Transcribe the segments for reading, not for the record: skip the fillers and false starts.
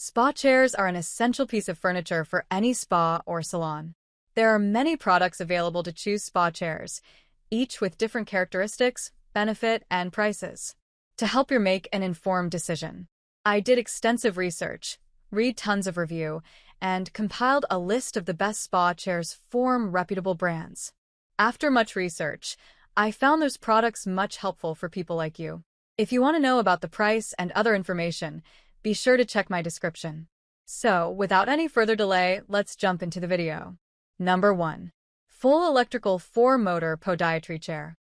Spa chairs are an essential piece of furniture for any spa or salon. There are many products available to choose spa chairs, each with different characteristics, benefit, and prices. To help you make an informed decision, I did extensive research, read tons of review, and compiled a list of the best spa chairs from reputable brands. After much research, I found those products much helpful for people like you. If you want to know about the price and other information, be sure to check my description. So, without any further delay, let's jump into the video. Number 1. Full Electrical 4-Motor Podiatry Chair.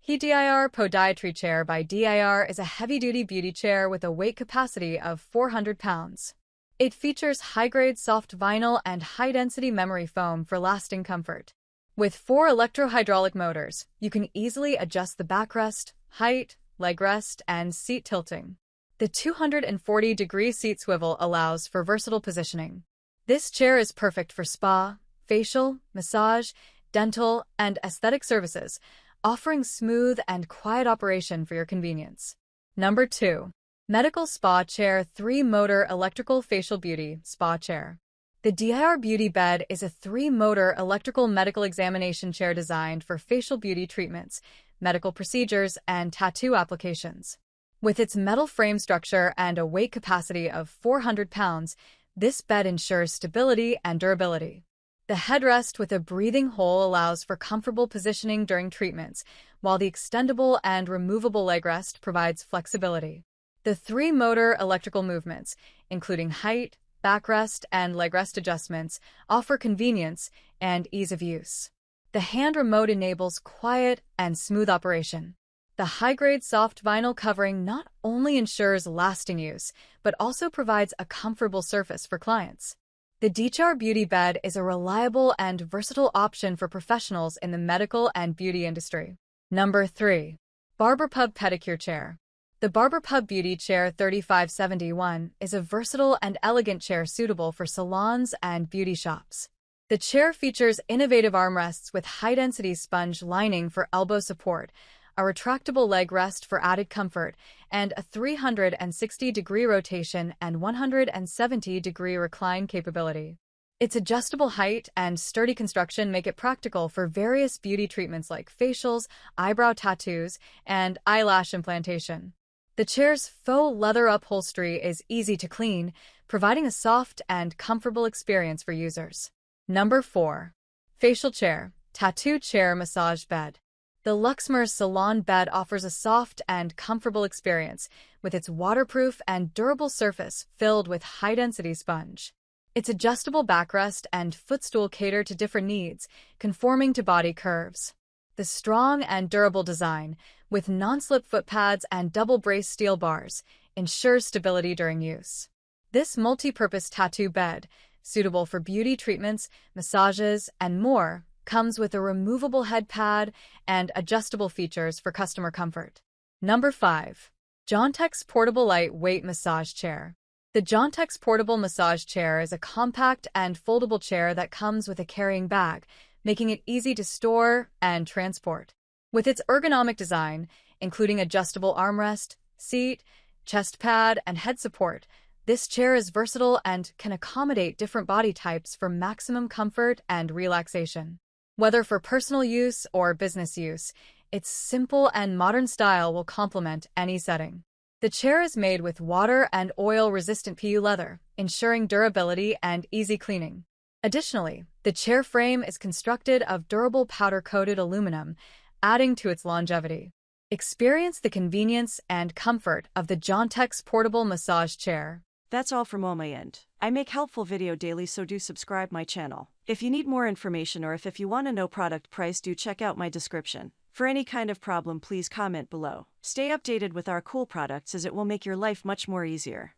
HeDIR Podiatry Chair by DIR is a heavy-duty beauty chair with a weight capacity of 400 pounds. It features high-grade soft vinyl and high-density memory foam for lasting comfort. With 4 electro-hydraulic motors, you can easily adjust the backrest, height, leg rest, and seat tilting. The 240-degree seat swivel allows for versatile positioning. This chair is perfect for spa, facial, massage, dental, and aesthetic services, offering smooth and quiet operation for your convenience. Number 2. Medical Spa Chair 3-Motor Electrical Facial Beauty Spa Chair. The DIR Beauty Bed is a 3-motor electrical medical examination chair designed for facial beauty treatments, medical procedures, and tattoo applications. With its metal frame structure and a weight capacity of 400 pounds, this bed ensures stability and durability. The headrest with a breathing hole allows for comfortable positioning during treatments, while the extendable and removable leg rest provides flexibility. The 3-motor electrical movements, including height, backrest, and leg rest adjustments, offer convenience and ease of use. The hand remote enables quiet and smooth operation. The high-grade soft vinyl covering not only ensures lasting use, but also provides a comfortable surface for clients. The DIR Beauty Bed is a reliable and versatile option for professionals in the medical and beauty industry. Number 3. Barber Pub Pedicure Chair. The Barber Pub Beauty Chair 3571 is a versatile and elegant chair suitable for salons and beauty shops. The chair features innovative armrests with high-density sponge lining for elbow support, a retractable leg rest for added comfort, and a 360-degree rotation and 170-degree recline capability. Its adjustable height and sturdy construction make it practical for various beauty treatments like facials, eyebrow tattoos, and eyelash implantation. The chair's faux leather upholstery is easy to clean, providing a soft and comfortable experience for users. Number 4. Facial Chair, Tattoo Chair Massage Bed. The Luxmer Salon Bed offers a soft and comfortable experience with its waterproof and durable surface filled with high-density sponge. Its adjustable backrest and footstool cater to different needs, conforming to body curves. The strong and durable design, with non-slip foot pads and double-brace steel bars, ensures stability during use. This multi-purpose tattoo bed, suitable for beauty treatments, massages, and more, comes with a removable head pad and adjustable features for customer comfort. Number 5. Jontex Portable Lightweight Massage Chair. The Jontex Portable Massage Chair is a compact and foldable chair that comes with a carrying bag, making it easy to store and transport. With its ergonomic design, including adjustable armrest, seat, chest pad, and head support, this chair is versatile and can accommodate different body types for maximum comfort and relaxation. Whether for personal use or business use, its simple and modern style will complement any setting. The chair is made with water and oil-resistant PU leather, ensuring durability and easy cleaning. Additionally, the chair frame is constructed of durable powder-coated aluminum, adding to its longevity. Experience the convenience and comfort of the Jontex Portable Massage Chair. That's all from my end. I make helpful video daily, so do subscribe my channel. If you need more information or if you want to know product price, do check out my description. For any kind of problem, please comment below. Stay updated with our cool products as it will make your life much more easier.